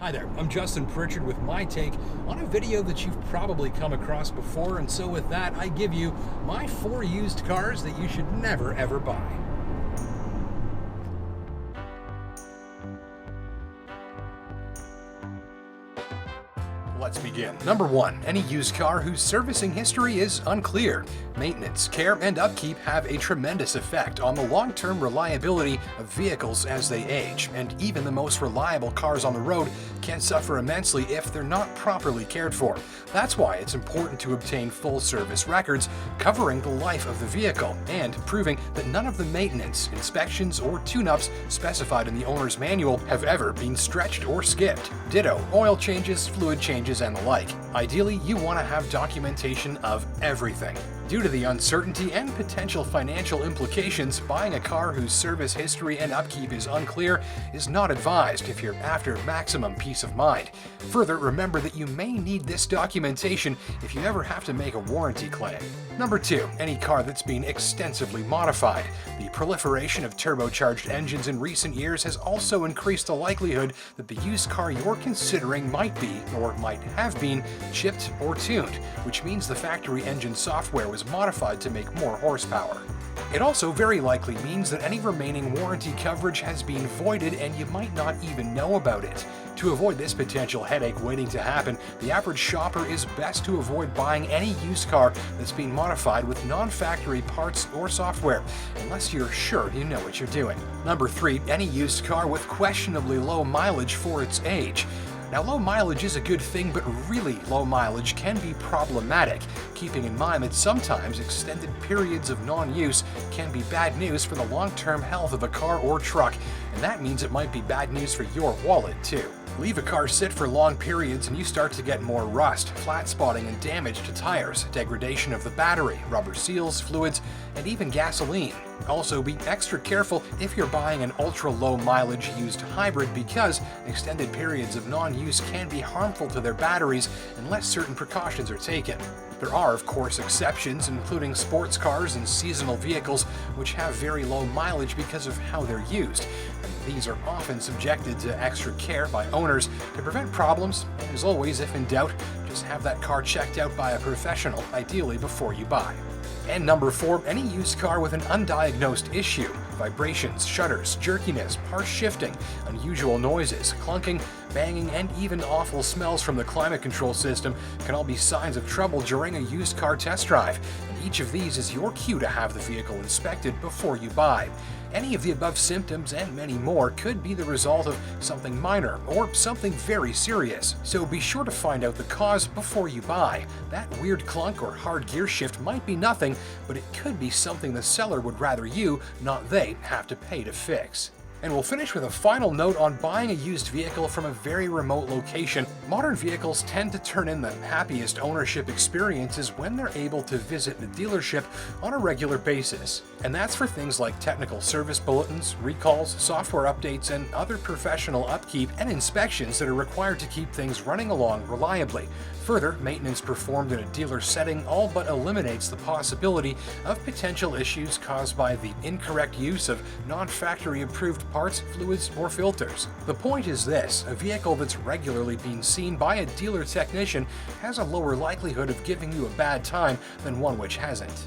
Hi there, I'm Justin Pritchard with my take on a video that you've probably come across before, and so with that I give you my 4 used cars that you should never ever buy. Let's begin. Number 1. Any used car whose servicing history is unclear. Maintenance, care, and upkeep have a tremendous effect on the long-term reliability of vehicles as they age, and even the most reliable cars on the road can suffer immensely if they're not properly cared for. That's why it's important to obtain full service records covering the life of the vehicle and proving that none of the maintenance, inspections, or tune-ups specified in the owner's manual have ever been stretched or skipped. Ditto, oil changes, fluid changes, and the like. Ideally, you want to have documentation of everything. Due to the uncertainty and potential financial implications, buying a car whose service history and upkeep is unclear is not advised if you're after maximum peace of mind. Further, remember that you may need this documentation if you ever have to make a warranty claim. Number 2. Any car that's been extensively modified. The proliferation of turbocharged engines in recent years has also increased the likelihood that the used car you're considering might be, or might have been, chipped or tuned, which means the factory engine software was modified to make more horsepower. It also very likely means that any remaining warranty coverage has been voided and you might not even know about it. To avoid this potential headache waiting to happen, the average shopper is best to avoid buying any used car that's been modified with non-factory parts or software, unless you're sure you know what you're doing. Number 3. Any used car with questionably low mileage for its age. Now, low mileage is a good thing, but really low mileage can be problematic, keeping in mind that sometimes extended periods of non-use can be bad news for the long-term health of a car or truck, and that means it might be bad news for your wallet too. Leave a car sit for long periods and you start to get more rust, flat spotting, and damage to tires, degradation of the battery, rubber seals, fluids, and even gasoline. Also, be extra careful if you're buying an ultra-low mileage used hybrid because extended periods of non-use can be harmful to their batteries unless certain precautions are taken. There are, of course, exceptions, including sports cars and seasonal vehicles, which have very low mileage because of how they're used. And these are often subjected to extra care by owners to prevent problems, and as always, if in doubt, just have that car checked out by a professional, ideally before you buy. And number 4, any used car with an undiagnosed issue. Vibrations, shudders, jerkiness, harsh shifting, unusual noises, clunking, banging, and even awful smells from the climate control system can all be signs of trouble during a used car test drive, and each of these is your cue to have the vehicle inspected before you buy. Any of the above symptoms and many more could be the result of something minor or something very serious, so be sure to find out the cause before you buy. That weird clunk or hard gear shift might be nothing, but it could be something the seller would rather you, not they, have to pay to fix. And we'll finish with a final note on buying a used vehicle from a very remote location. Modern vehicles tend to turn in the happiest ownership experiences when they're able to visit the dealership on a regular basis. And that's for things like technical service bulletins, recalls, software updates, and other professional upkeep and inspections that are required to keep things running along reliably. Further, maintenance performed in a dealer setting all but eliminates the possibility of potential issues caused by the incorrect use of non-factory approved parts, fluids, or filters. The point is this: a vehicle that's regularly being seen by a dealer technician has a lower likelihood of giving you a bad time than one which hasn't.